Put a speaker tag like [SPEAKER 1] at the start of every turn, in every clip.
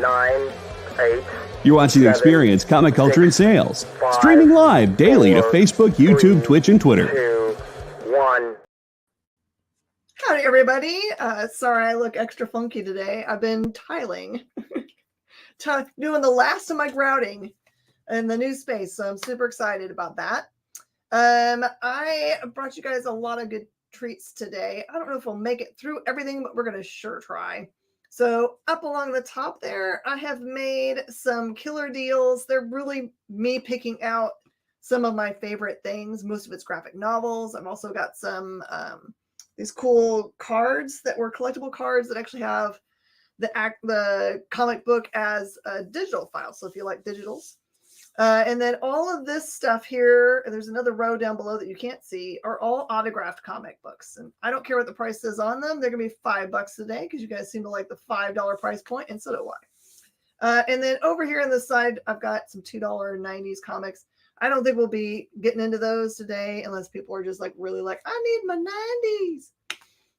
[SPEAKER 1] 9, 8.
[SPEAKER 2] You're watching Experience Comic Culture and Sales. Streaming live daily to Facebook, YouTube, Twitch, and Twitter.
[SPEAKER 1] 2, 1.
[SPEAKER 3] Howdy, everybody. Sorry I look extra funky today. I've been tiling. Doing the last of my grouting in the new space, so I'm super excited about that. I brought you guys a lot of good treats today. I don't know if we'll make it through everything, but we're going to sure try. So up along the top there, I have made some killer deals. They're really me picking out some of my favorite things. Most of it's graphic novels. I've also got some these cool cards that were collectible cards that actually have the comic book as a digital file. So if you like digitals. And then all of this stuff here, and there's another row down below that you can't see, are all autographed comic books. And I don't care what the price is on them. They're going to be $5 today because you guys seem to like the $5 price point, and so do I. And then over here on the side, I've got some $2.90s comics. I don't think we'll be getting into those today unless people are just like really like, I need my 90s.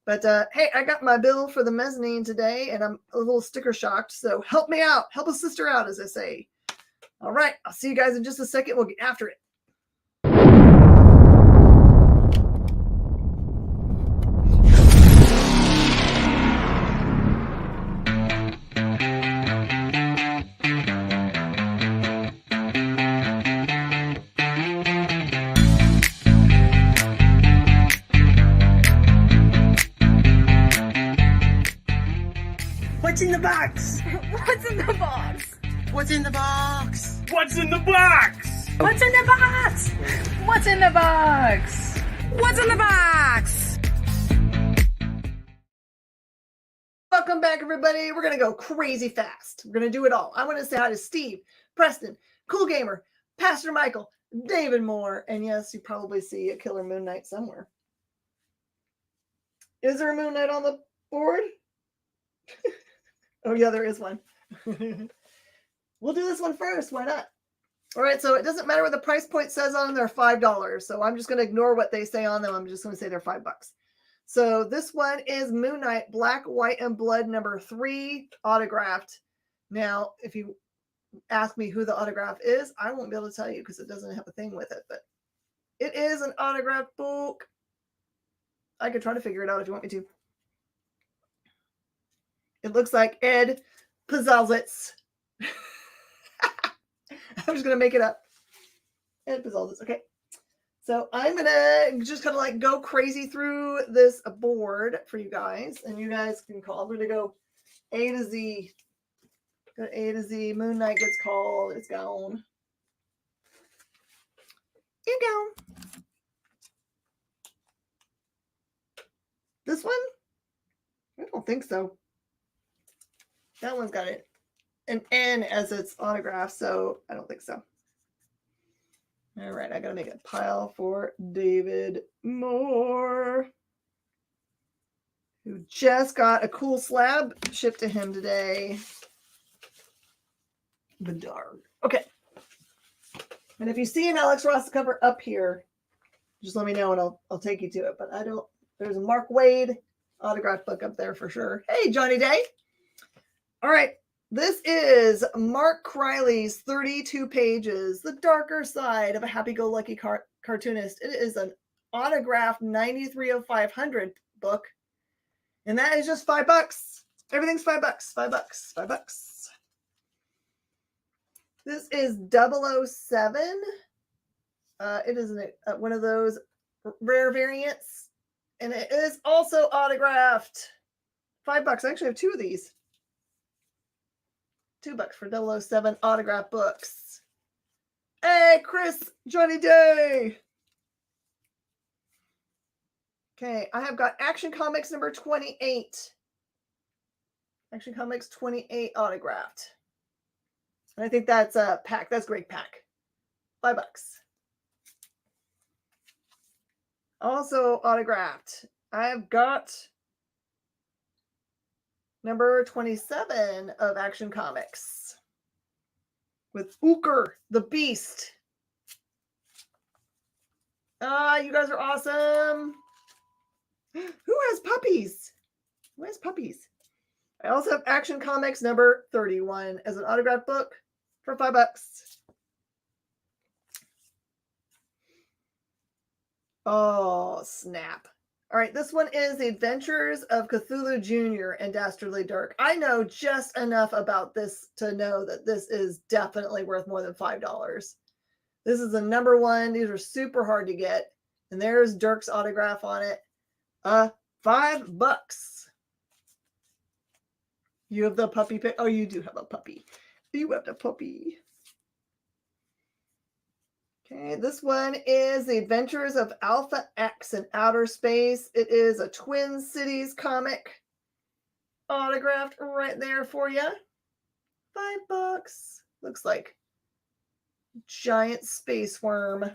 [SPEAKER 3] But hey, I got my bill for the mezzanine today, and I'm a little sticker shocked. So help me out. Help a sister out, as I say. All right, I'll see you guys in just a second. We'll get after it. What's in the box?
[SPEAKER 4] What's in the box?
[SPEAKER 5] What's in the box?
[SPEAKER 6] What's in the box?
[SPEAKER 4] What's in the box? What's in the box?
[SPEAKER 5] What's in the box?
[SPEAKER 3] Welcome back, everybody. We're going to go crazy fast. We're going to do it all. I want to say hi to Steve, Preston, Cool Gamer, Pastor Michael, David Moore, and yes, you probably see a killer Moon Knight somewhere. Is there a Moon Knight on the board? Oh, yeah, there is one. We'll do this one first. Why not? All right, so it doesn't matter what the price point says on them. They're $5. So I'm just going to ignore what they say on them. I'm just going to say they're $5. So this one is Moon Knight, Black, White, and Blood #3, autographed. Now, if you ask me who the autograph is, I won't be able to tell you because it doesn't have a thing with it. But it is an autographed book. I could try to figure it out if you want me to. It looks like Ed Pazalzitz. I'm just going to make it up. Ed Pazalzitz. Okay. So I'm going to just kind of like go crazy through this board for you guys. And you guys can call. I'm going to go A to Z. Go A to Z. Moon Knight gets called. It's gone. You go. This one? I don't think so. That one's got an N as its autograph, so I don't think so. All right, I got to make a pile for David Moore, who just got a cool slab shipped to him today. Bedard. Okay. And if you see an Alex Ross cover up here, just let me know and I'll take you to it. But I don't. There's a Mark Waid autograph book up there for sure. Hey, Johnny Day. All right. This is Mark Criley's 32 pages, The Darker Side of a Happy-Go-Lucky Cartoonist. It is an autographed 93 of 500 book. And that is just $5. Everything's $5. $5. This is 007. It is one of those rare variants. And it is also autographed. $5. I actually have two of these. $2 for 007 autograph books. Hey, Chris, Johnny Day. Okay, I have got Action Comics number 28. Action Comics 28 autographed. And I think that's a pack. That's a great pack. $5. Also autographed. I have got number 27 of Action Comics with Ooker, the Beast. You guys are awesome. Who has puppies? Who has puppies? I also have Action Comics number 31 as an autograph book for $5. Oh, snap. All right, this one is The Adventures of Cthulhu Jr. and Dastardly Dirk. I know just enough about this to know that this is definitely worth more than $5. This is the number one. These are super hard to get. And there's Dirk's autograph on it. $5. You have the puppy pick. Oh, you do have a puppy. You have the puppy. Okay, this one is The Adventures of Alpha X in Outer Space. It is a Twin Cities comic. Autographed right there for you. $5. Looks like giant space worm.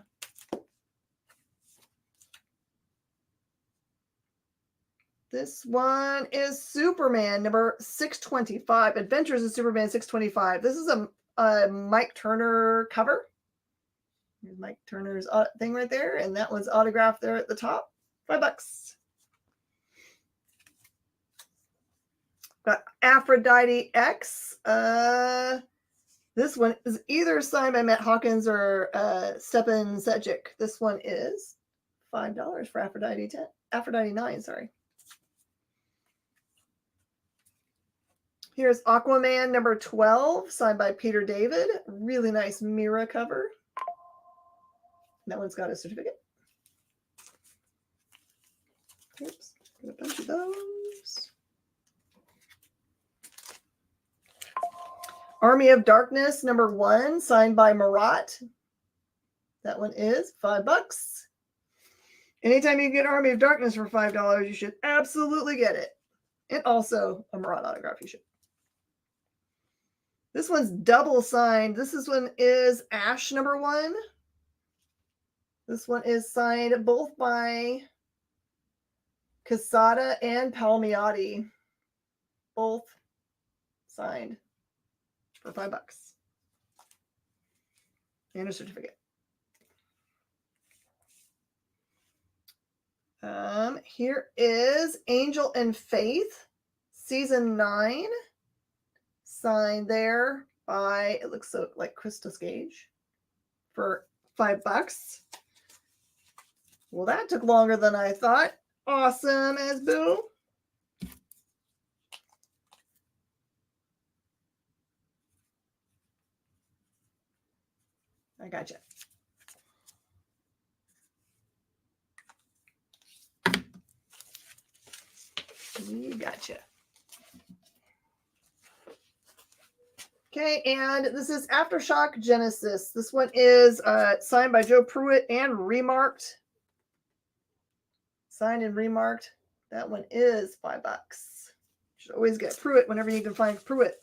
[SPEAKER 3] This one is Superman number 625. Adventures of Superman 625. This is a Mike Turner cover. Here's Mike Turner's thing right there. And that one's autographed there at the top. $5. Got Aphrodite X. This one is either signed by Matt Hawkins or Stepan Sejic. This one is $5 for Aphrodite 9, sorry. Here's Aquaman number 12, signed by Peter David. Really nice Mira cover. That one's got a certificate. Oops, got a bunch of those. Army of Darkness number 1, signed by Marat. That one is $5. Anytime you get Army of Darkness for $5, you should absolutely get it. And also a Marat autograph, you should. This one's double signed. This one is Ash number 1. This one is signed both by Casada and Palmiotti. Both signed for $5. And a certificate. Here is Angel and Faith, season 9. Signed there by, it looks so like Christos Gage for $5. Well, that took longer than I thought. Awesome as boo. I gotcha. We gotcha. Okay, and this is Aftershock Genesis. This one is signed by Joe Pruitt and remarked. Signed and remarked. That one is $5. You should always get Pruitt whenever you can find Pruitt.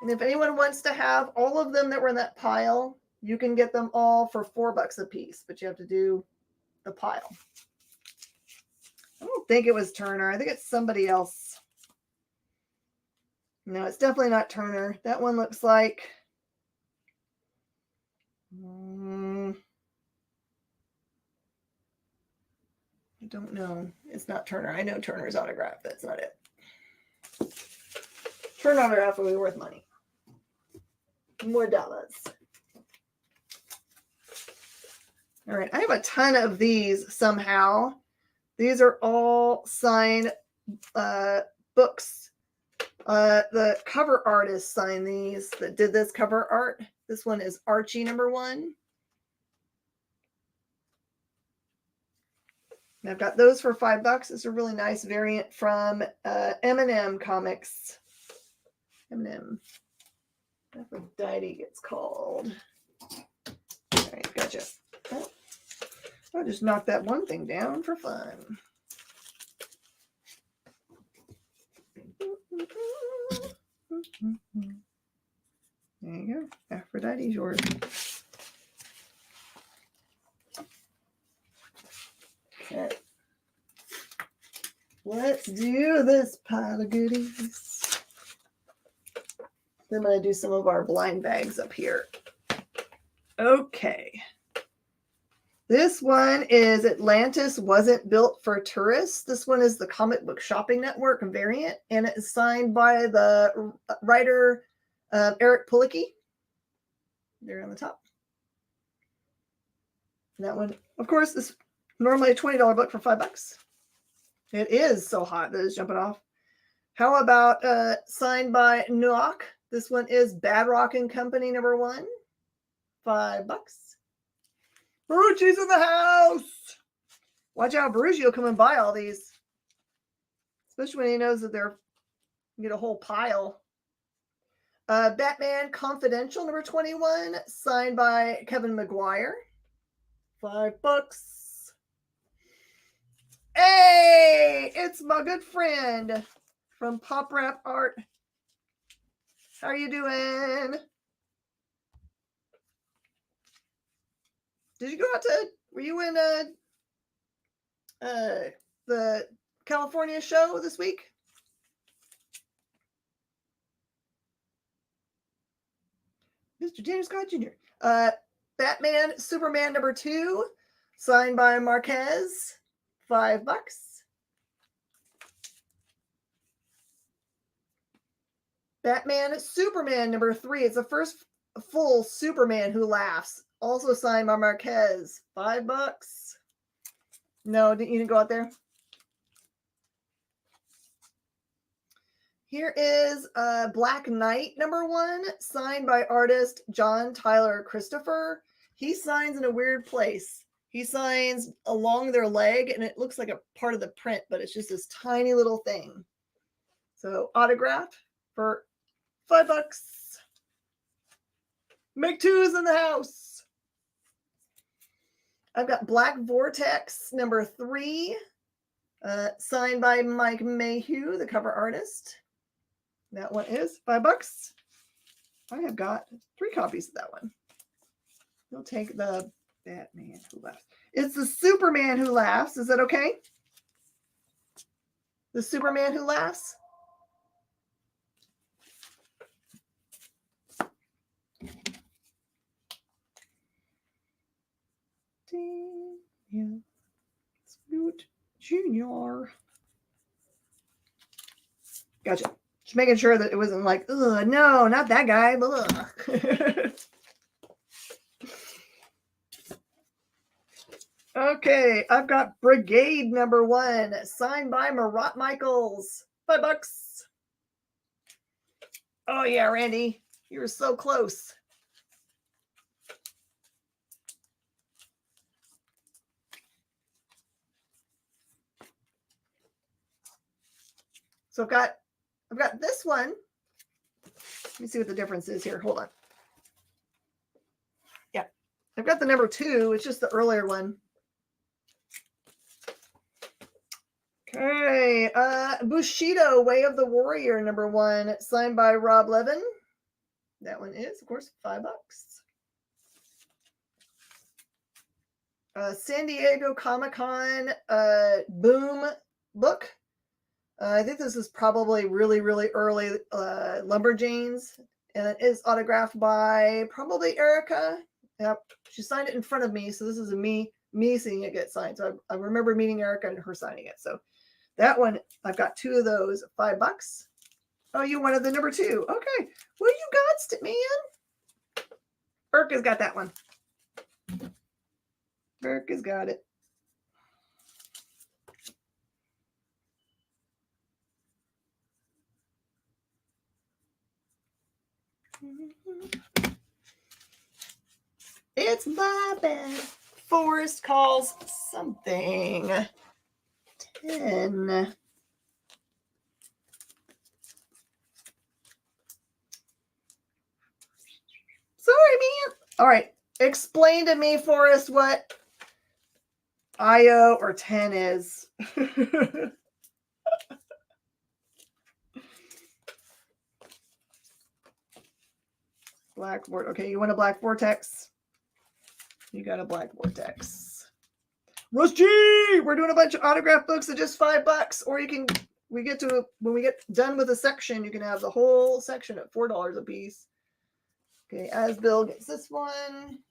[SPEAKER 3] And if anyone wants to have all of them that were in that pile, you can get them all for $4 a piece, but you have to do the pile. I don't think it was Turner. I think it's somebody else. No, it's definitely not Turner. That one looks like... I don't know. It's not Turner. I know Turner's autograph. That's not it. Turner autograph will be worth money. More dollars. All right. I have a ton of these somehow. These are all signed books. The cover artist signed these that did this cover art. This one is Archie number 1. And I've got those for $5. It's a really nice variant from M&M Comics. M&M. Aphrodite gets called. All right, gotcha. Oh, I'll just knock that one thing down for fun. There you go. Aphrodite's yours. Okay. Let's do this pile of goodies. Then I'm going to do some of our blind bags up here. Okay. This one is Atlantis Wasn't Built for Tourists. This one is the Comic Book Shopping Network variant, and it is signed by the writer Eric Pulicki. There on the top. And that one, of course, is normally a $20 book for $5. It is so hot that it's jumping off. How about signed by Noak? This one is Bad Rockin' Company #1. $5. Baruchi's in the house. Watch out, Baruchi will come and buy all these. Especially when he knows that they're get a whole pile. Batman Confidential #21, signed by Kevin McGuire. $5. Hey, it's my good friend from Pop Rap Art. How are you doing? Did you go out to, were you in the California show this week? Mr. James Scott Jr. Batman Superman #2, signed by Marquez. $5. Batman Superman #3. It's the first full Superman Who Laughs. Also signed by Marquez. $5. No, you didn't go out there? Here is Black Knight #1, signed by artist John Tyler Christopher. He signs in a weird place. He signs along their leg, and it looks like a part of the print, but it's just this tiny little thing. So autograph for $5. Make twos in the house. I've got Black Vortex #3, signed by Mike Mayhew, the cover artist. That one is $5. I have got 3 copies of that one. We'll take the Batman Who Laughs. It's the Superman Who Laughs. Is that okay? The Superman Who Laughs? Daniel Smoot Jr. Gotcha. Just making sure that it wasn't like, ugh, no, not that guy. Okay, I've got Brigade #1, signed by Marat Michaels. $5. Oh yeah, Randy, you were so close. So I've got this one. Let me see what the difference is here. Hold on. Yeah, I've got the #2. It's just the earlier one. Okay, Bushido Way of the Warrior #1, signed by Rob Levin. That one is, of course, $5. San Diego Comic-Con Boom book. I think this is probably really, really early Lumberjanes, and it is autographed by probably Erica. Yep, she signed it in front of me, so this is me seeing it get signed. So I remember meeting Erica and her signing it. So that one, I've got 2 of those, $5. Oh, you wanted the #2. Okay, well, you got it, man. Burke has got that one. Burke has got it. It's my bad. Forrest calls something. 10. Sorry, man. All right. Explain to me, Forrest, what IO or 10 is. Black Vortex. Okay, you want a Black Vortex? You got a Black Vortex. Russ G! We're doing a bunch of autograph books at just $5. Or you can, when we get done with a section, you can have the whole section at $4 a piece. Okay, as Bill gets this one.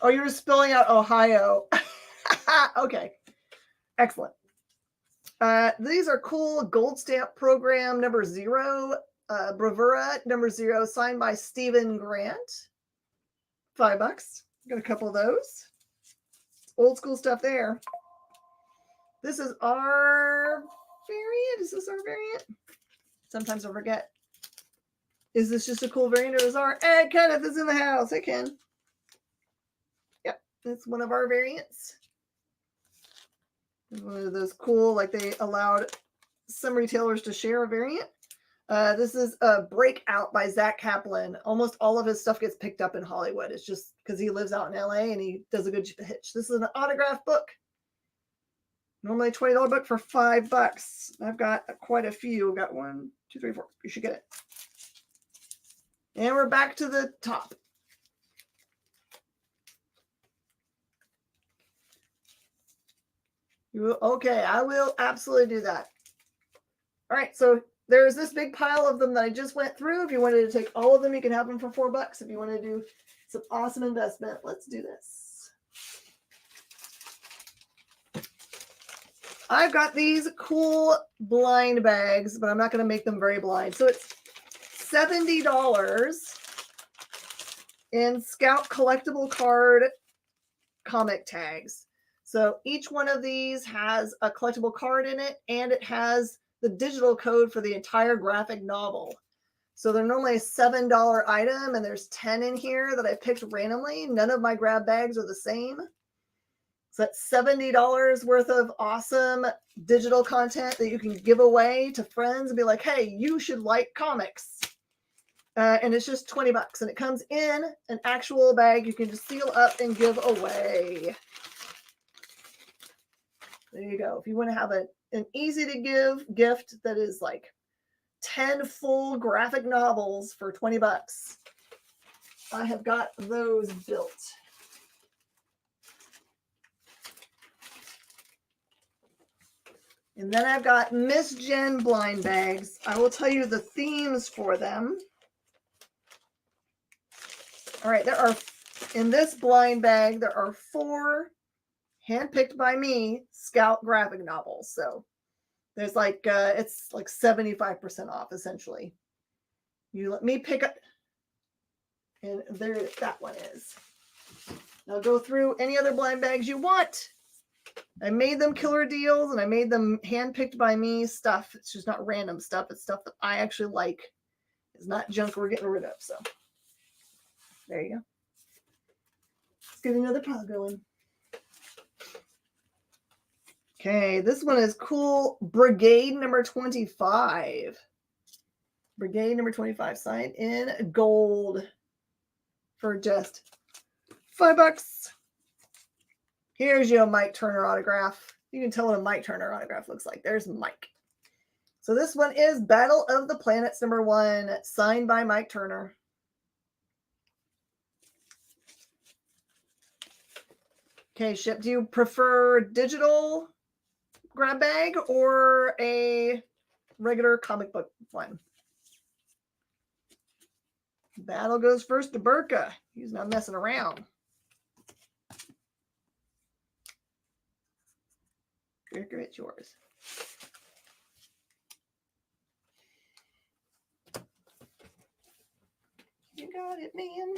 [SPEAKER 3] Oh, you're spelling out Ohio. Okay. Excellent. These are cool gold stamp program number 0, bravura number 0, signed by Stephen Grant. $5. Got a couple of those. Old school stuff there. This is our variant. Is this our variant? Sometimes I forget. Is this just a cool variant or is our Kenneth is in the house? Hey, Ken. Yep, it's one of our variants. One of those cool, like they allowed some retailers to share a variant. This is a Breakout by Zach Kaplan. Almost all of his stuff gets picked up in Hollywood. It's just because he lives out in LA and he does a good hitch. This is an autograph book. Normally a $20 book for $5. I've got quite a few. I've got 1, 2, 3, 4. You should get it. And we're back to the top. Okay, I will absolutely do that. All right, so there's this big pile of them that I just went through. If you wanted to take all of them, you can have them for $4. If you want to do some awesome investment, let's do this. I've got these cool blind bags, but I'm not going to make them very blind. So it's $70 in Scout collectible card comic tags. So each one of these has a collectible card in it, and it has the digital code for the entire graphic novel. So they're normally a $7 item, and there's 10 in here that I picked randomly. None of my grab bags are the same. So that's $70 worth of awesome digital content that you can give away to friends and be like, hey, you should like comics. And it's just $20. And it comes in an actual bag you can just seal up and give away. There you go. If you want to have an easy to give gift that is like 10 full graphic novels for $20, I have got those built. And then I've got Miss Jen blind bags. I will tell you the themes for them. All right, there are, in this blind bag, there are 4 handpicked by me Scout graphic novels. So there's like, it's like 75% off essentially. You let me pick up, and there that one is. Now go through any other blind bags you want. I made them killer deals and I made them handpicked by me stuff. It's just not random stuff. It's stuff that I actually like. It's not junk we're getting rid of. So there you go. Let's get another pile going. Okay, this one is cool. Brigade number 25. Brigade number 25, signed in gold for just $5. Here's your Mike Turner autograph. You can tell what a Mike Turner autograph looks like. There's Mike. So this one is Battle of the Planets number 1, signed by Mike Turner. Okay, Ship, do you prefer digital grab bag or a regular comic book one? Battle goes first to Burka. He's not messing around. Burka, it's yours. You got it, man.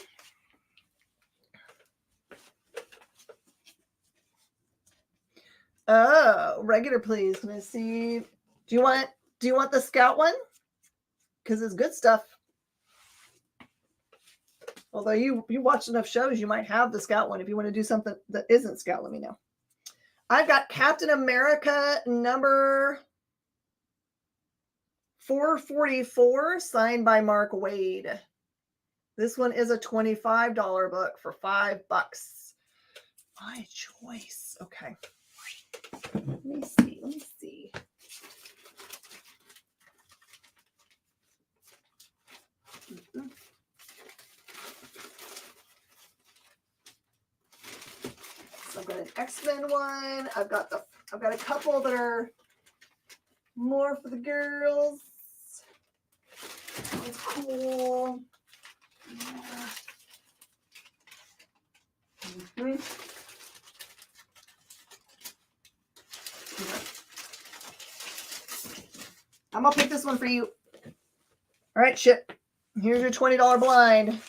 [SPEAKER 3] Oh, regular, please. Can I see? Do you want the Scout one? Because it's good stuff. Although you watch enough shows, you might have the Scout one. If you want to do something that isn't Scout, let me know. I've got Captain America number 444, signed by Mark Wade. This one is a $25 book for $5. My choice. Okay. Let me see. So I've got an X-Men one. I've got a couple that are more for the girls. It's cool. Okay. I'm gonna pick this one for you. All right, Chip. Here's your $20 blind.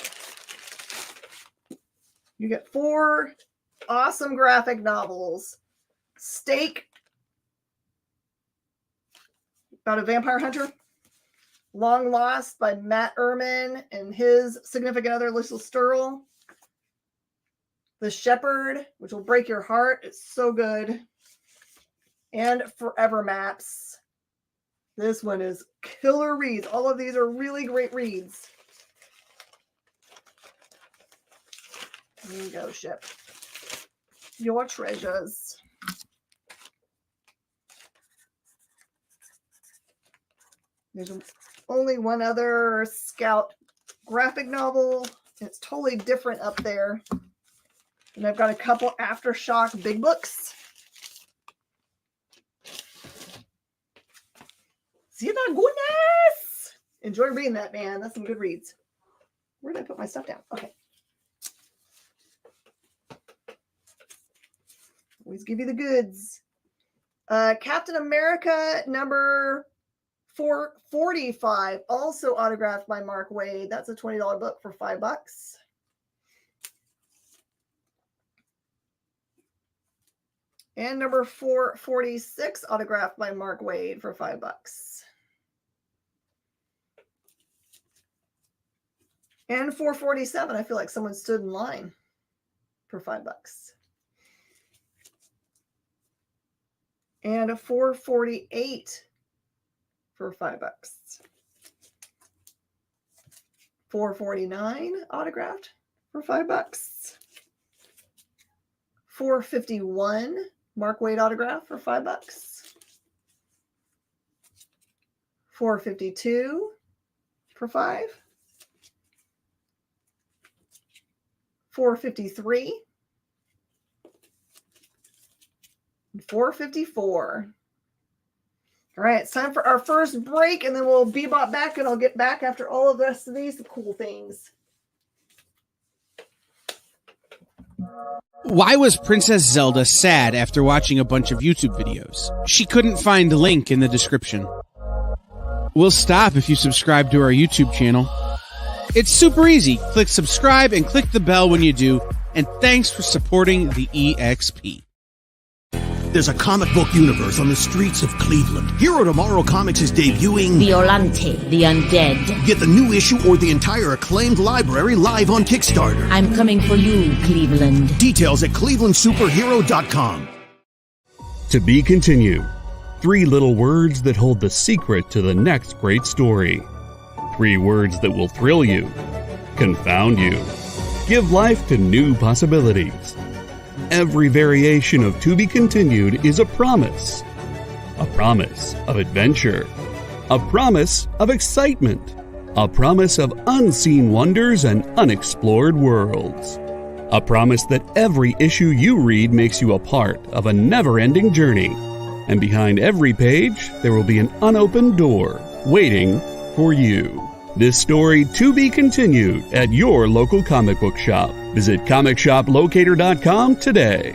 [SPEAKER 3] You get 4 awesome graphic novels. Stake, about a vampire hunter. Long Lost by Matt Ehrman and his significant other, Lisa Sturl. The Shepherd, which will break your heart. It's so good. And Forever Maps. This one is killer reads. All of these are really great reads. Here you go, Ship. Your treasures. There's only one other Scout graphic novel. It's totally different up there. And I've got a couple Aftershock big books. See that goodness? Enjoy reading that, man. That's some good reads. Where did I put my stuff down? Okay. Always give you the goods. Captain America number 445, also autographed by Mark Waid. That's a $20 book for $5. And number 446, autographed by Mark Waid for $5. And 447, I feel like someone stood in line for $5. And a 448 for $5. 449 autographed for $5. 451 Mark Waid autograph for $5. 452 for $5. 453. 454. All right, it's time for our first break, and then we'll bebop back, and I'll get back after all of the rest of these cool things.
[SPEAKER 6] Why was Princess Zelda sad after watching a bunch of YouTube videos? She couldn't find the link in the description. We'll stop if you subscribe to our YouTube channel. It's super easy. Click subscribe and click the bell when you do, and thanks for supporting the EXP.
[SPEAKER 7] There's a comic book universe on the streets of Cleveland. Hero Tomorrow Comics is debuting
[SPEAKER 8] Violante, the Undead.
[SPEAKER 7] Get the new issue or the entire acclaimed library live on Kickstarter.
[SPEAKER 8] I'm coming for you, Cleveland.
[SPEAKER 7] Details at clevelandsuperhero.com.
[SPEAKER 2] To be continued. 3 little words that hold the secret to the next great story. 3 words that will thrill you, confound you, give life to new possibilities. Every variation of To Be Continued is a promise of adventure, a promise of excitement, a promise of unseen wonders and unexplored worlds, a promise that every issue you read makes you a part of a never-ending journey, and behind every page there will be an unopened door waiting for you. This story to be continued at your local comic book shop. Visit comicshoplocator.com today.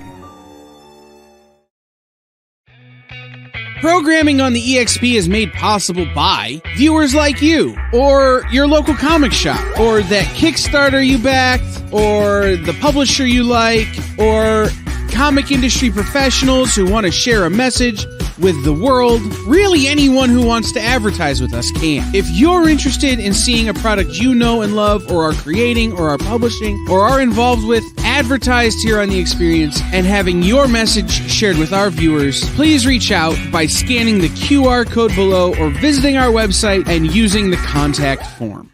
[SPEAKER 6] Programming on the EXP is made possible by viewers like you, or your local comic shop, or that Kickstarter you backed, or the publisher you like, or comic industry professionals who want to share a message with the world. Really, anyone who wants to advertise with us can. If you're interested in seeing a product you know and love, or are creating, or are publishing, or are involved with, advertised here on The Experience, and having your message shared with our viewers, please reach out by scanning the QR code below or visiting our website and using the contact form.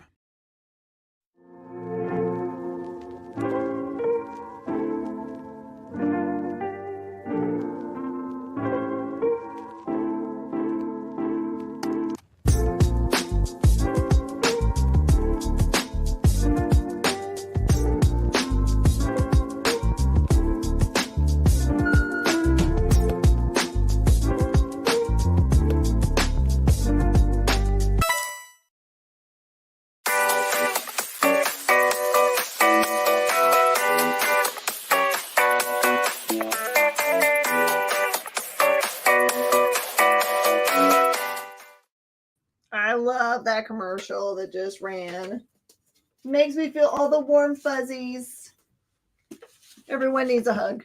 [SPEAKER 3] that commercial that just ran. Makes me feel all the warm fuzzies. Everyone needs a hug.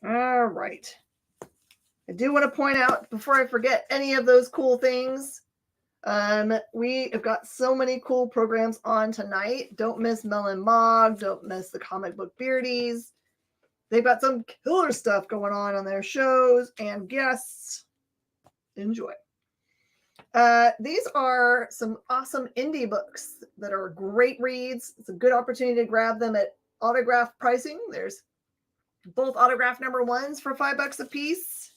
[SPEAKER 3] All right. I do want to point out before I forget any of those cool things. We have got so many cool programs on tonight. Don't miss Mel and Mog. Don't miss the Comic Book Beardies. They've got some killer stuff going on their shows and guests. Enjoy. These are some awesome indie books that are great reads. It's a good opportunity to grab them at autograph pricing. There's both autograph number ones for $5 a piece.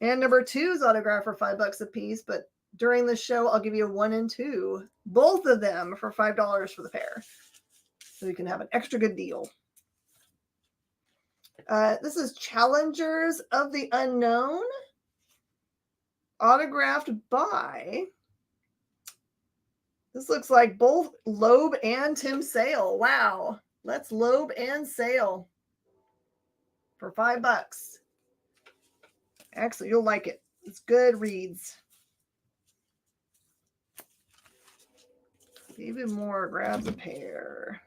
[SPEAKER 3] And number two's autograph for $5 a piece. But during the show, I'll give you 1 and 2, both of them for $5 for the pair. So you can have an extra good deal. This is Challengers of the Unknown. Autographed by, this looks like both Loeb and Tim Sale. Wow. Let's Loeb and Sale for $5. Actually, you'll like it. It's good reads. David Moore grabs a pair.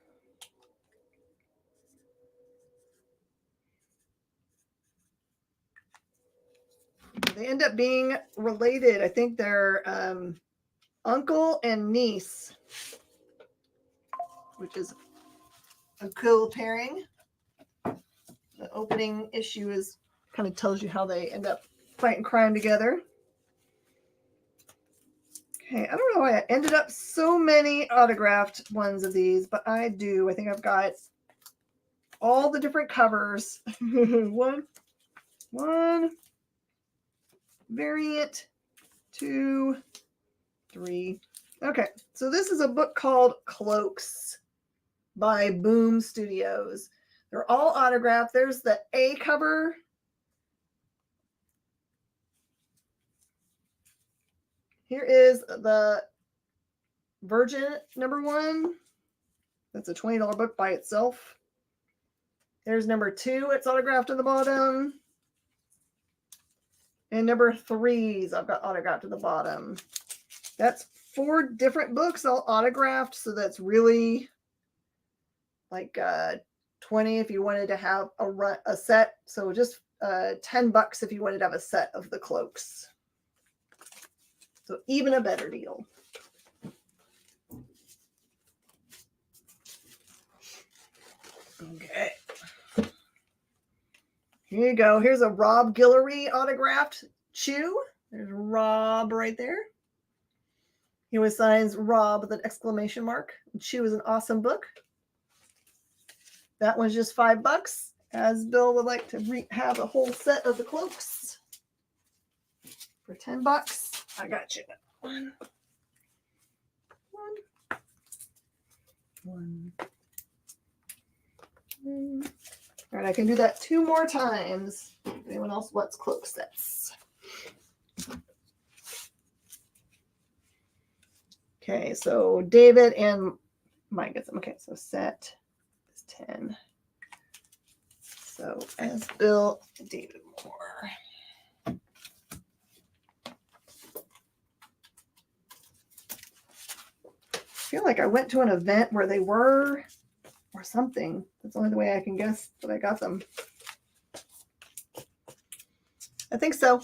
[SPEAKER 3] They end up being related. I think they're uncle and niece, which is a cool pairing. The opening issue is kind of tells you how they end up fighting crime together. Okay, I don't know why I ended up so many autographed ones of these, but I do. I think I've got all the different covers. one. Variant 2, 3. Okay, so this is a book called Cloaks by Boom Studios. They're all autographed. There's the A cover. Here is the Virgin number 1. That's a $20 book by itself. There's number 2. It's autographed at the bottom. And number 3's I've got autographed at the bottom. That's 4 different books all autographed. So that's really like $20 if you wanted to have a set. So just $10 if you wanted to have a set of the Cloaks. So even a better deal. Okay. Here you go. Here's a Rob Guillory autographed Chew. There's Rob right there. He always signs Rob with an exclamation mark. Chew is an awesome book. That one's just $5. As Bill would like to have a whole set of the Cloaks for $10. I got you. One. All right, I can do that 2 more times. Anyone else wants cloak sets? Okay, so David and Mike gets them. Okay, so set is 10. So as Bill and David Moore. I feel like I went to an event where they were or something. That's only the way I can guess that I got them. I think so.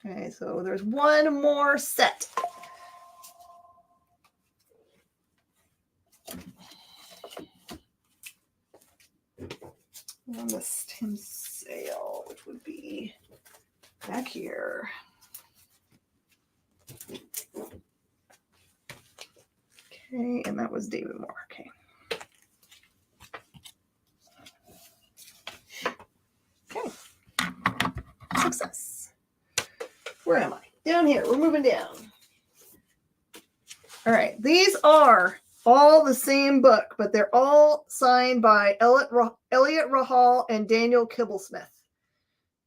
[SPEAKER 3] Okay, so there's 1 more set. On this Tim Sale, which would be back here. Okay, and that was David Moore. Okay. Okay. Success. Where am I? Down here. We're moving down. All right. These are all the same book, but they're all signed by Elliot Rahal and Daniel Kibblesmith.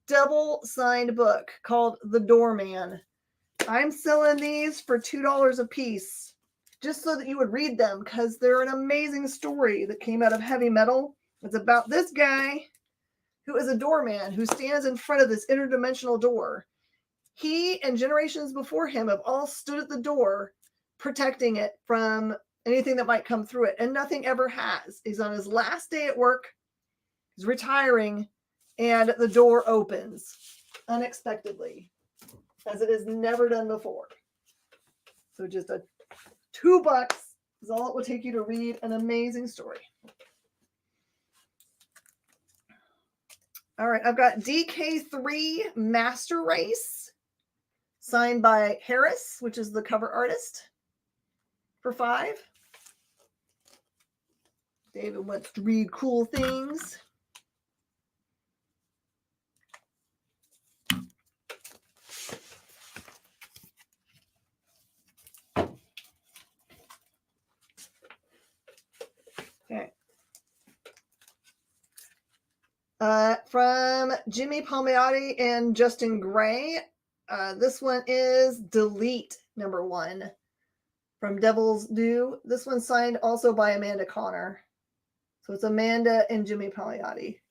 [SPEAKER 3] Double signed book called The Doorman. I'm selling these for $2 a piece just so that you would read them because they're an amazing story that came out of heavy metal. It's about this guy who is a doorman who stands in front of this interdimensional door. He and generations before him have all stood at the door protecting it from anything that might come through it, and nothing ever has. He's on his last day at work. He's retiring, and the door opens unexpectedly, as it has never done before. So just a $2 is all it will take you to read an amazing story. All right, I've got DK3 Master Race, signed by Harris, which is the cover artist, for $5. David wants to read cool things. Okay. From Jimmy Palmiotti and Justin Gray. This one is Delete #1 from Devil's Due. This one's signed also by Amanda Connor. So it's Amanda and Jimmy Palmiotti,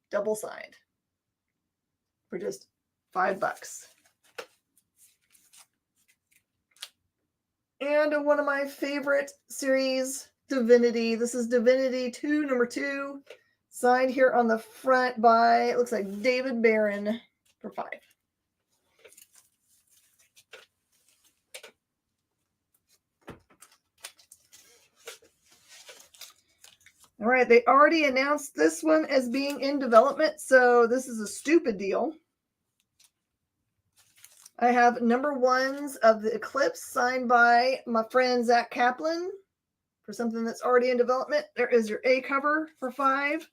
[SPEAKER 3] double signed for just $5. And one of my favorite series, Divinity. This is Divinity 2, #2, signed here on the front by, it looks like David Barron for $5. All right, they already announced this one as being in development, so this is a stupid deal. I have #1s of the Eclipse signed by my friend Zach Kaplan for something that's already in development. There is your A cover for $5,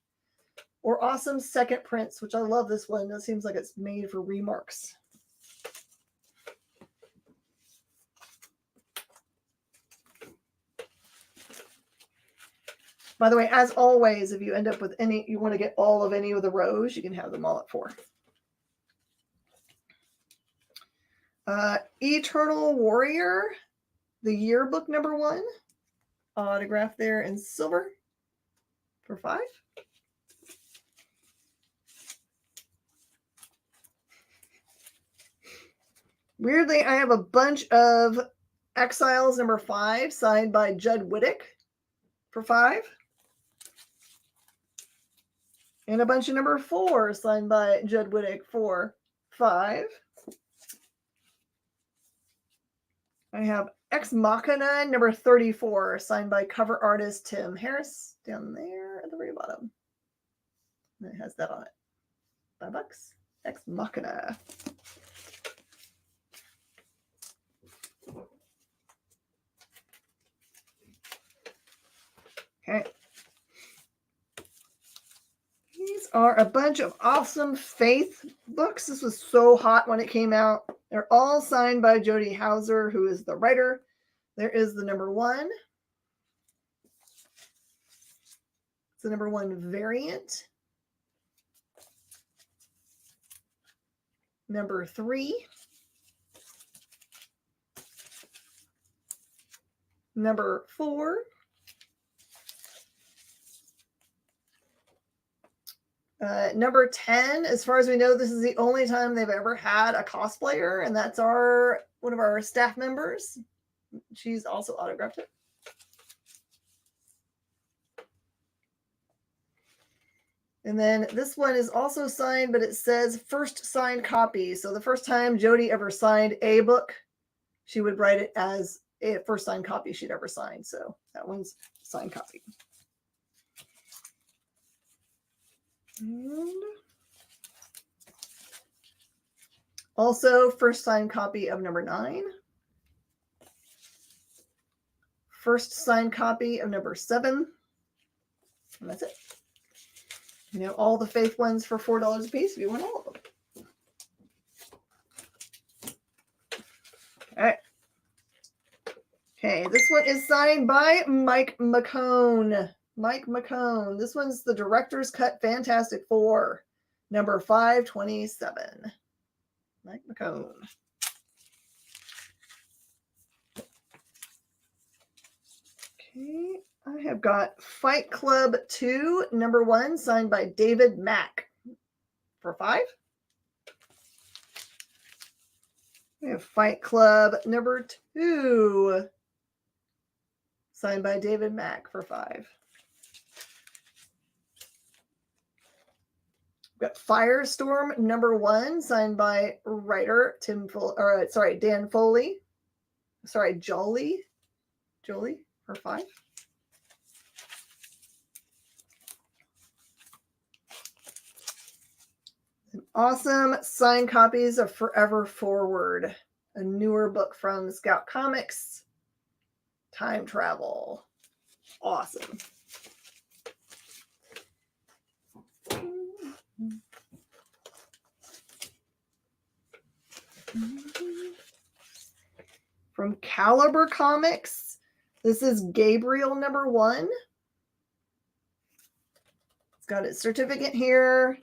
[SPEAKER 3] or Awesome Second Prints, which I love this one. It seems like it's made for Remarks. By the way, as always, if you end up with any, you want to get all of any of the rows, you can have them all at $4. Eternal Warrior, the yearbook #1, autograph there in silver for $5. Weirdly, I have a bunch of Exiles #5 signed by Judd Wittick for $5. And a bunch of #4 signed by Judd Wittick for $5. I have Ex Machina #34 signed by cover artist Tim Harris down there at the very bottom. And it has that on it. $5. Ex Machina. Okay. These are a bunch of awesome Faith books. This was so hot when it came out. They're all signed by Jody Hauser, who is the writer. There is the #1. It's the #1 variant. #3. #4. #10, as far as we know, this is the only time they've ever had a cosplayer, and that's one of our staff members. She's also autographed it. And then this one is also signed, but it says first signed copy. So the first time Jody ever signed a book, she would write it as a first signed copy she'd ever signed. So that one's signed copy. And also first signed copy of #9. First signed copy of #7. And that's it. You know, all the Faith ones for $4 a piece if you want all of them. All right. Okay, this one is signed by Mike McCone. Mike McCone. This one's the Director's Cut Fantastic Four, #527. Mike McCone. Okay, I have got Fight Club 2, #1, signed by David Mack. for $5. We have Fight Club number 2, signed by David Mack for $5. We've got Firestorm number 1, signed by writer Dan Foley. Jolie for $5. And awesome signed copies of Forever Forward, a newer book from Scout Comics. Time travel. Awesome. From Caliber Comics, this is Gabriel number 1. It's got its certificate here.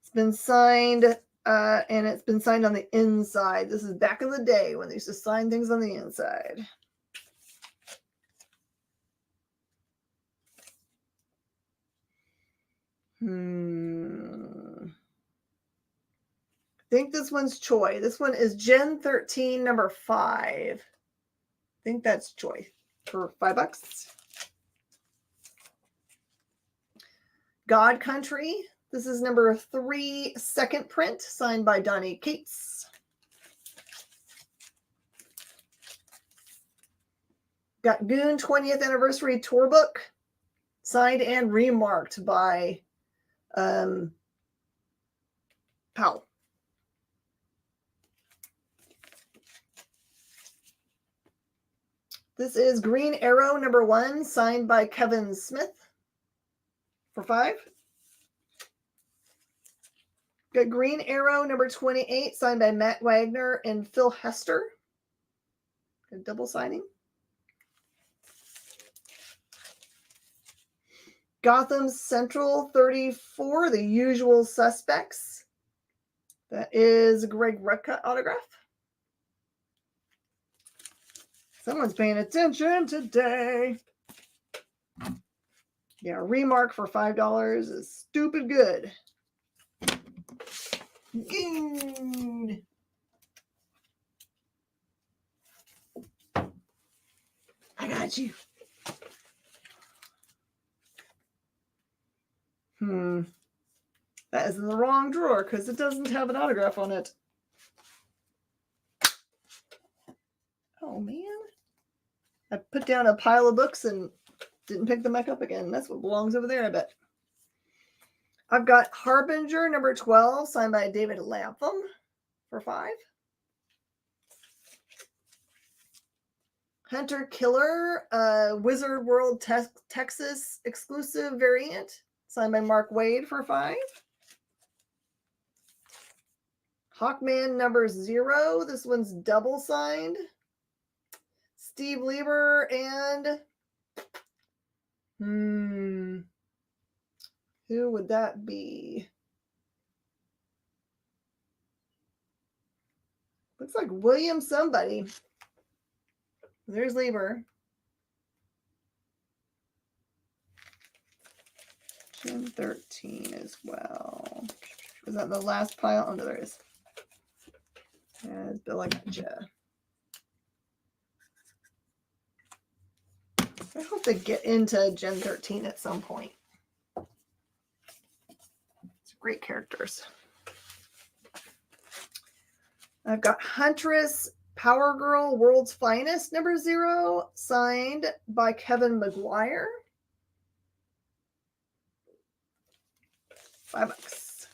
[SPEAKER 3] It's been signed, and it's been signed on the inside. This is back in the day when they used to sign things on the inside. I think this one's Choi. This one is Gen 13 number 5. I think that's Choi for $5. God Country. This is number 3, second print, signed by Donnie Cates. Got Goon 20th Anniversary Tour Book, signed and remarked by Powell. This is Green Arrow number 1, signed by Kevin Smith for $5. Got Green Arrow number 28, signed by Matt Wagner and Phil Hester. A double signing. Gotham Central 34, The Usual Suspects. That is Greg Rucka autograph. Someone's paying attention today. Yeah, remark for $5 is stupid good. Good. I got you. That is in the wrong drawer because it doesn't have an autograph on it. Oh, man. I put down a pile of books and didn't pick them back up again. That's what belongs over there, I bet. I've got Harbinger number 12, signed by David Lapham for $5. Hunter Killer, Wizard World Texas exclusive variant, signed by Mark Wade for $5. Hawkman number 0. This one's double signed. Steve Lieber and who would that be? Looks like William somebody. There's Lieber. Gen 13 as well. Was that the last pile? Oh, no, there is. Yeah, it's Bill, I gotcha. I hope they get into Gen 13 at some point. It's great characters. I've got Huntress Power Girl World's Finest number 0, signed by Kevin McGuire. $5.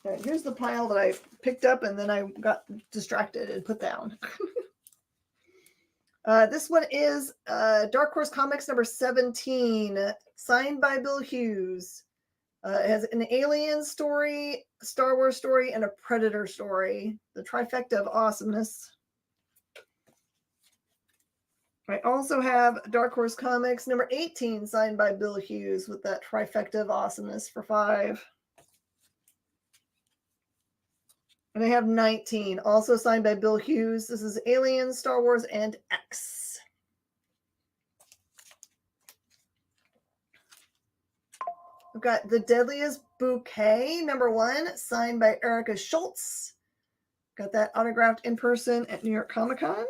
[SPEAKER 3] All right, here's the pile that I picked up and then I got distracted and put down. This one is Dark Horse Comics number 17, signed by Bill Hughes. It has an Alien story, Star Wars story, and a Predator story. The trifecta of awesomeness. I also have Dark Horse Comics number 18, signed by Bill Hughes, with that trifecta of awesomeness for $5. And I have 19, also signed by Bill Hughes. This is Alien, Star Wars, and X. I've got The Deadliest Bouquet #1, signed by Erica Schultz. Got that autographed in person at New York Comic Con.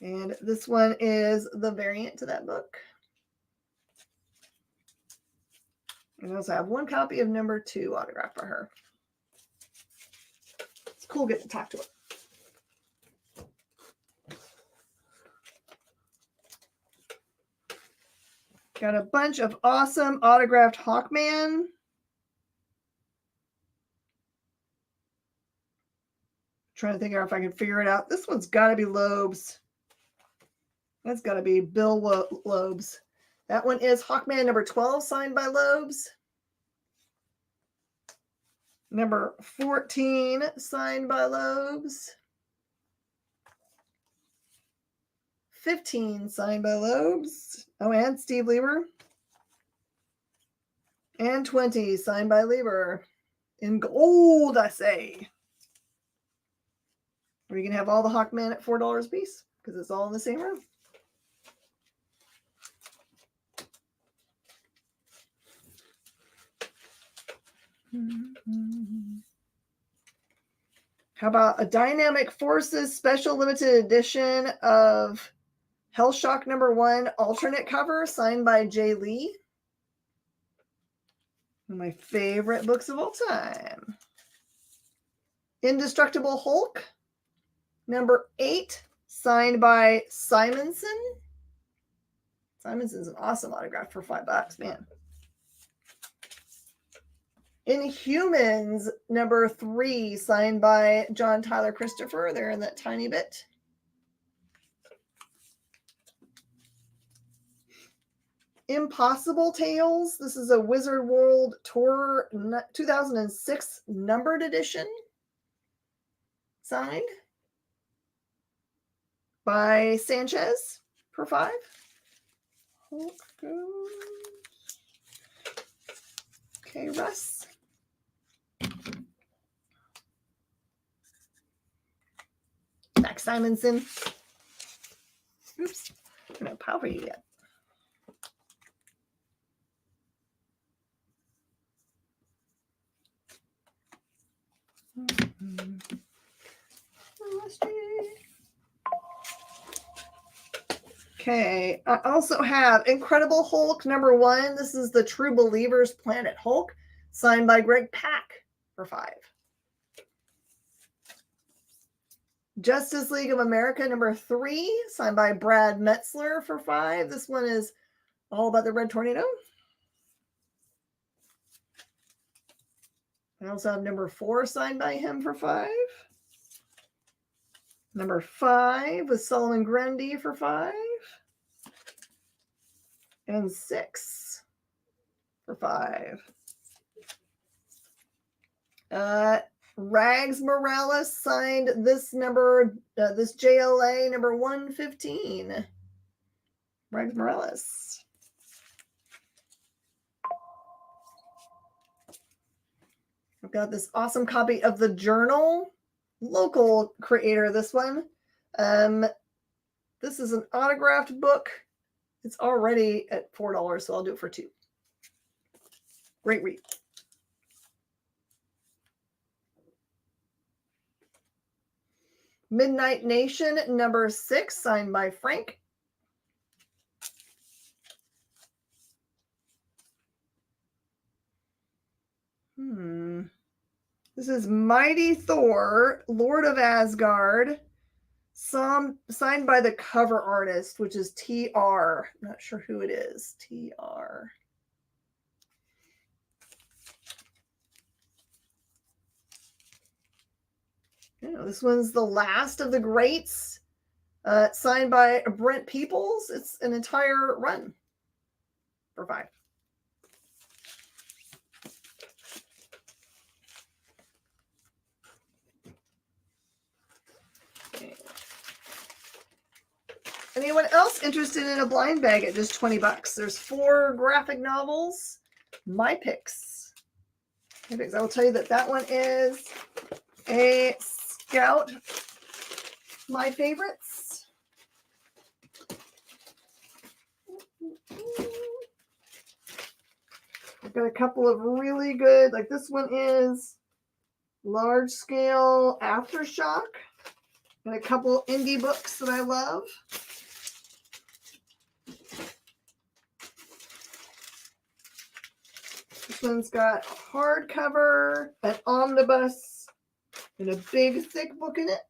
[SPEAKER 3] And this one is the variant to that book. And I also have one copy of #2 autographed by her. It's cool getting to talk to her. Got a bunch of awesome autographed Hawkman. Trying to think if I can figure it out. This one's got to be Loeb's. That's got to be Bill Loeb's. That one is Hawkman #12, signed by Loeb's. #14, signed by Loeb's. 15, signed by Loeb's. Oh, and Steve Lieber. And 20, signed by Lieber. In gold, I say. Or you can have all the Hawkman at $4 a piece, because it's all in the same room. How about a Dynamic Forces special limited edition of Hellshock #1 alternate cover, signed by Jay Lee. One of my favorite books of all time. Indestructible Hulk #8, signed by Simonson. Simonson's an awesome autograph for $5, man. Inhumans #3, signed by John Tyler Christopher. They're in that tiny bit. Impossible Tales. This is a Wizard World Tour 2006 numbered edition. Signed by Sanchez for $5. Okay, Russ. Zach Simonson. Oops. I don't know how you yet. Okay, I also have Incredible Hulk #1. This is the True Believers Planet Hulk, signed by Greg Pak for $5. Justice League of America #3, signed by Brad Metzler for $5. This one is all about the Red Tornado. I also have #4 signed by him for $5. #5 with Solomon Grundy for $5. And 6 for $5. Rags Morales signed this this JLA #115. Rags Morales. I've got this awesome copy of the Journal. Local creator, this one. This is an autographed book. It's already at $4, so I'll do it for $2. Great read. Midnight Nation #6, signed by Frank. This is Mighty Thor, Lord of Asgard, signed by the cover artist, which is TR. I'm not sure who it is. TR. This one's The Last of the Greats, signed by Brent Peoples. It's an entire run for $5. Anyone else interested in a blind bag at just $20? There's 4 graphic novels. My picks. I will tell you that one is a Scout My Favorites. got a couple of really good, like this one is Large Scale Aftershock. Got a couple indie books that I love. This one's got hardcover, an omnibus, and a big thick book in it.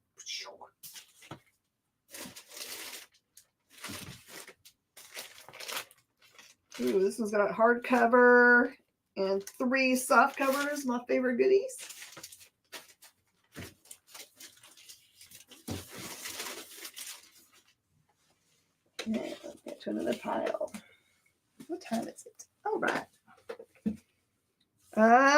[SPEAKER 3] Ooh, this one's got a hardcover and 3 soft covers, my favorite goodies. Okay, let's get to another pile. What time is it? All right.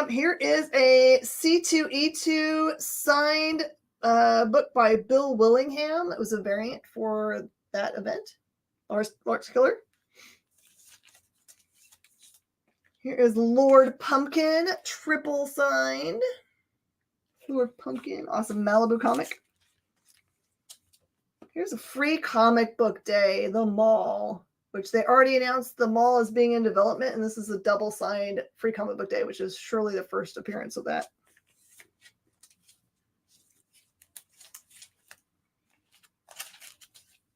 [SPEAKER 3] Here is a C2E2 signed book by Bill Willingham. It was a variant for that event. Large Killer. Here is Lord Pumpkin, triple signed. Lord Pumpkin, awesome Malibu comic. Here's a free comic book day, The Mall, which they already announced the mall is being in development, and this is a double signed free comic book day, which is surely the first appearance of that.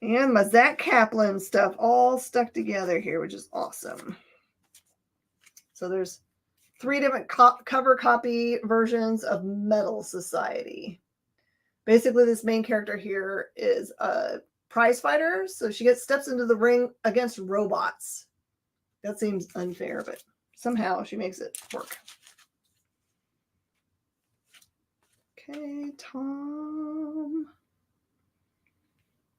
[SPEAKER 3] And my Zach Kaplan stuff all stuck together here, which is awesome. So there's 3 different cover copy versions of Metal Society. Basically, this main character here is a prize fighter, so she steps into the ring against robots. That seems unfair, but somehow she makes it work. Okay, Tom.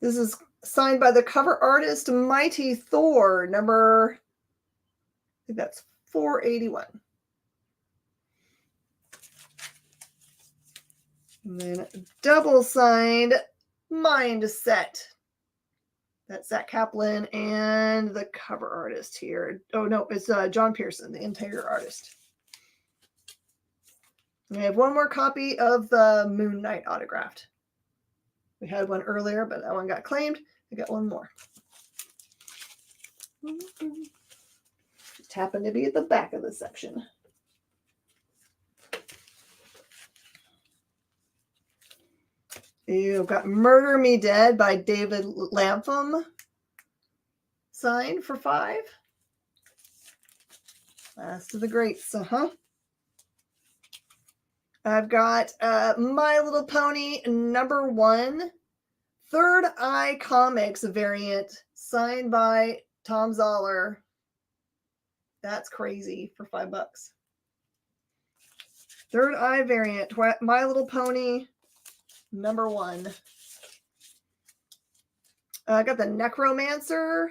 [SPEAKER 3] This is signed by the cover artist Mighty Thor, number, I think that's 481. And then double signed Mindset. That's Zach Kaplan and the cover artist here. Oh, no, it's John Pearson, the interior artist. And I have one more copy of the Moon Knight autographed. We had one earlier, but that one got claimed. I got one more. Just happened to be at the back of the section. You've got Murder Me Dead by David Lapham. Signed for $5. Last of the Greats, I've got My Little Pony #1 Third Eye Comics variant signed by Tom Zoller. That's crazy for $5. Third Eye variant, My Little Pony #1. I got the Necromancer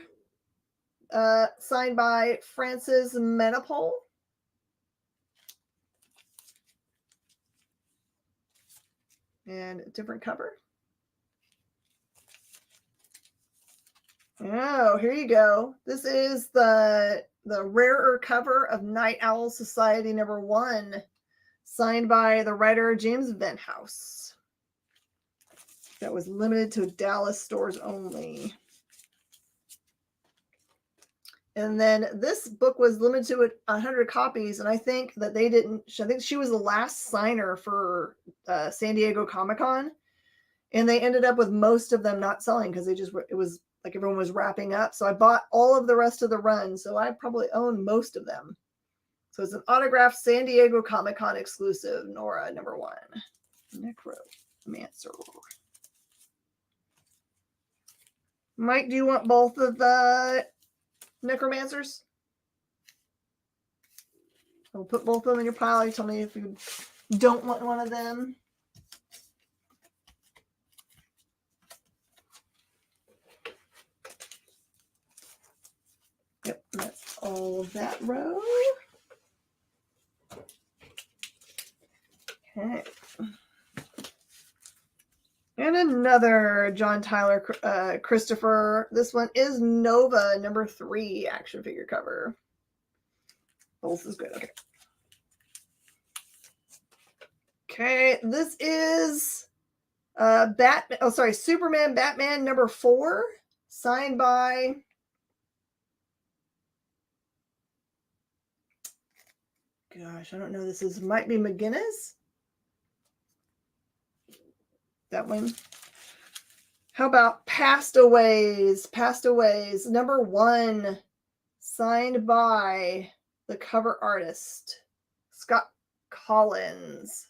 [SPEAKER 3] signed by Francis Menopole. And a different cover. Oh, here you go. This is the rarer cover of Night Owl Society #1, signed by the writer James Venthouse. That was limited to Dallas stores only. And then this book was limited to 100 copies, and I think that they didn't. I think she was the last signer for San Diego Comic-Con, and they ended up with most of them not selling because it was like everyone was wrapping up. So I bought all of the rest of the run, so I probably own most of them. So it's an autographed San Diego Comic-Con exclusive, Nora #1, Necromancer. Mike, do you want both of the Necromancers? I'll put both of them in your pile. You tell me if you don't want one of them. Yep, that's all of that row. Okay. And another John Tyler Christopher. This one is Nova #3 action figure cover. Both is good. Okay. Okay, this is Superman Batman #4, signed by gosh, I don't know. This might be McGinnis. That one. How about Pastaways? Pastaways, number 1, signed by the cover artist, Scott Collins.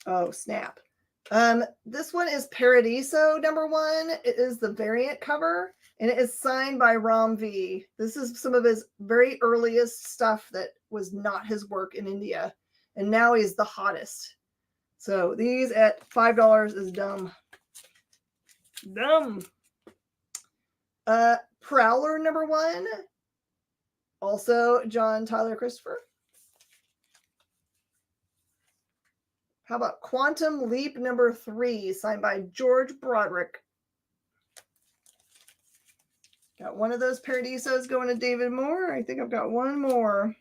[SPEAKER 3] Oh, snap. This one is Paradiso, number 1. It is the variant cover, and it is signed by Ram V. This is some of his very earliest stuff that was not his work in India, and now he's the hottest. So these at $5 is dumb. Dumb. Prowler, number 1. Also John Tyler Christopher. How about Quantum Leap number 3, signed by George Broderick. Got one of those Paradisos going to David Moore. I think I've got one more.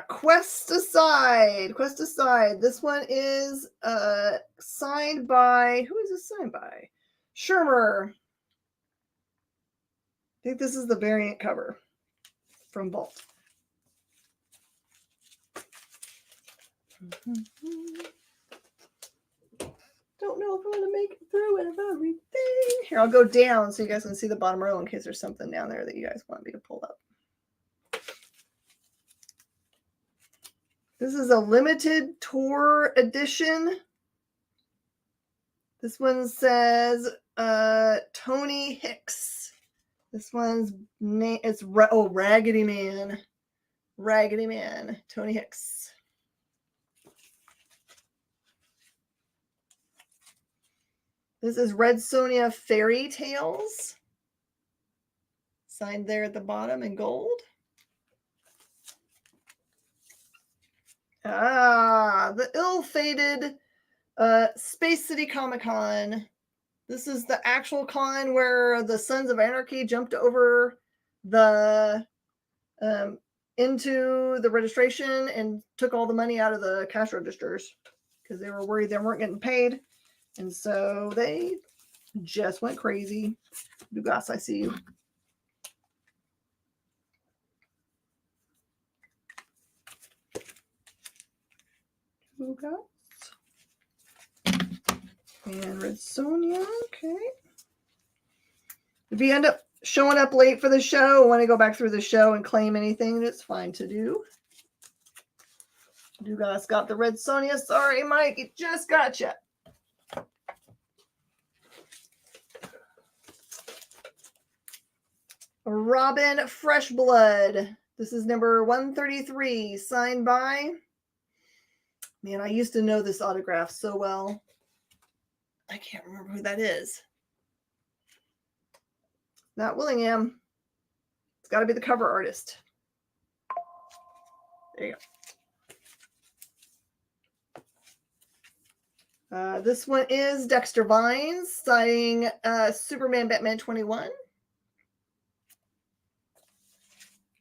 [SPEAKER 3] Quest Aside. Quest Aside. This one is signed by, who is this signed by? Shermer. I think this is the variant cover from Vault. Don't know if I'm going to make it through it of everything. Here, I'll go down so you guys can see the bottom row in case there's something down there that you guys want me to pull up. This is a limited tour edition. This one says Tony Hicks. This one's name is Raggedy Man. Raggedy Man, Tony Hicks. This is Red Sonja Fairy Tales. Signed there at the bottom in gold. The ill-fated Space City Comic-Con. This is the actual con where the Sons of Anarchy jumped over the into the registration and took all the money out of the cash registers because they were worried they weren't getting paid. And so they just went crazy. Dugas, I see you. Dugas. And Red Sonja. Okay. If you end up showing up late for the show, want to go back through the show and claim anything, it's fine to do. Dugas got the Red Sonja. Sorry, Mike, it just got you. Robin Freshblood. This is number 133, signed by, man, I used to know this autograph so well. I can't remember who that is. Not Willingham. It's got to be the cover artist. There you go. This one is Dexter Vines, signing Superman Batman 21.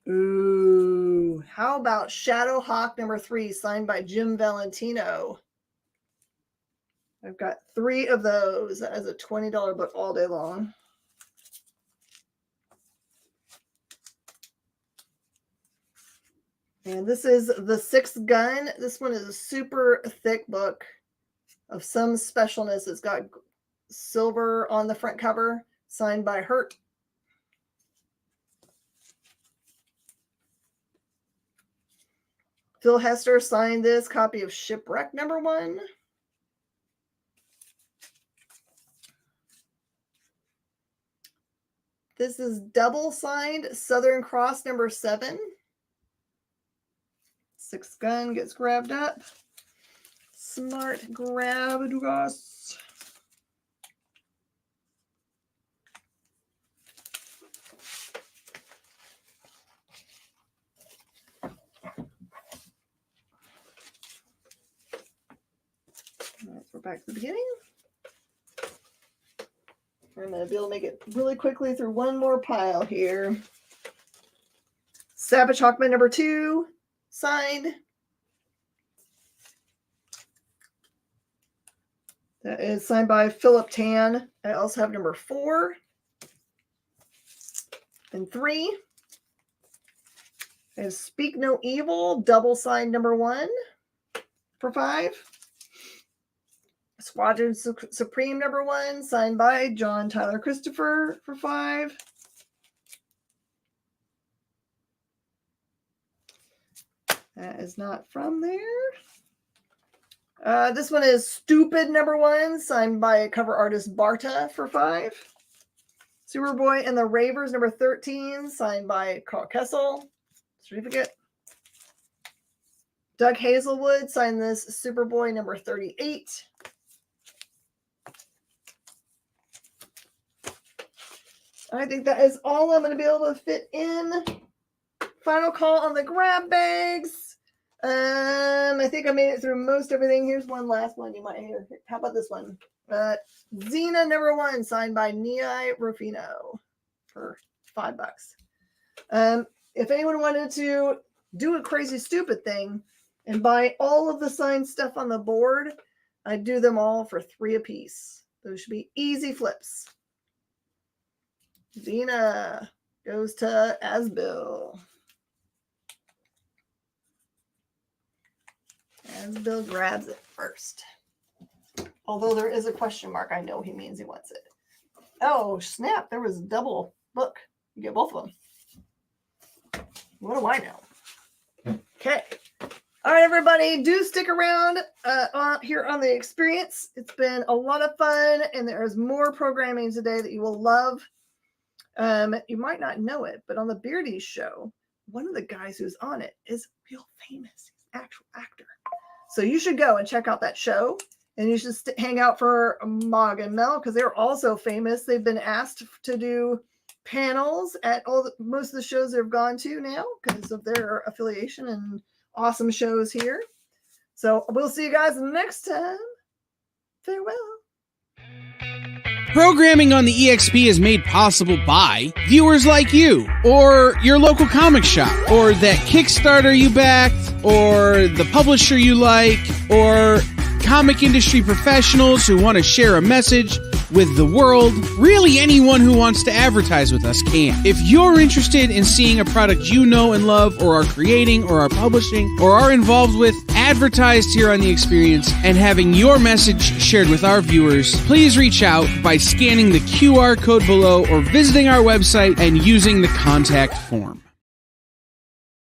[SPEAKER 3] Ooh, how about Shadowhawk number 3, signed by Jim Valentino? I've got 3 of those as a $20 book all day long. And this is The Sixth Gun. This one is a super thick book of some specialness. It's got silver on the front cover, signed by Hurt. Phil Hester signed this copy of Shipwreck number 1. This is double signed Southern Cross number 7. Sixth Gun gets grabbed up. Smart grab, Dugas. We're back to the beginning. I'm going to be able to make it really quickly through one more pile here. Savage Hawkman number 2, signed. That is signed by Philip Tan. I also have number 4 and 3. And Speak No Evil, double signed number 1 for 5. Squadron Supreme number 1, signed by John Tyler Christopher for 5. That is not from there. This one is Stupid number 1, signed by cover artist Barta for 5. Superboy and the Ravers number 13, signed by Carl Kessel. Certificate. Doug Hazelwood signed this Superboy number 38. I think that is all I'm going to be able to fit in. Final call on the grab bags. I think I made it through most everything. Here's one last one you might hear. How about this one? Xena number 1, signed by Nei Rufino for $5. If anyone wanted to do a crazy stupid thing and buy all of the signed stuff on the board, I'd do them all for $3 apiece. Those should be easy flips. Xena goes to Asbill. Asbill grabs it first. Although there is a question mark, I know he means he wants it. Oh, snap. There was a double book. You get both of them. What do I know? Okay. All right, everybody. Do stick around here on the experience. It's been a lot of fun, and there is more programming today that you will love. You might not know it, but on the Beardy's show, one of the guys who's on it is real famous. He's an actual actor. So you should go and check out that show, and you should hang out for Mog and Mel because they're also famous. They've been asked to do panels at most of the shows they've gone to now because of their affiliation and awesome shows here. So we'll see you guys next time. Farewell.
[SPEAKER 6] Programming on the EXP is made possible by viewers like you, or your local comic shop, or that Kickstarter you backed, or the publisher you like, or comic industry professionals who want to share a message with the world. Really, anyone who wants to advertise with us can. If you're interested in seeing a product you know and love, or are creating, or are publishing, or are involved with, advertised here on The Experience, and having your message shared with our viewers, please reach out by scanning the QR code below or visiting our website and using the contact form.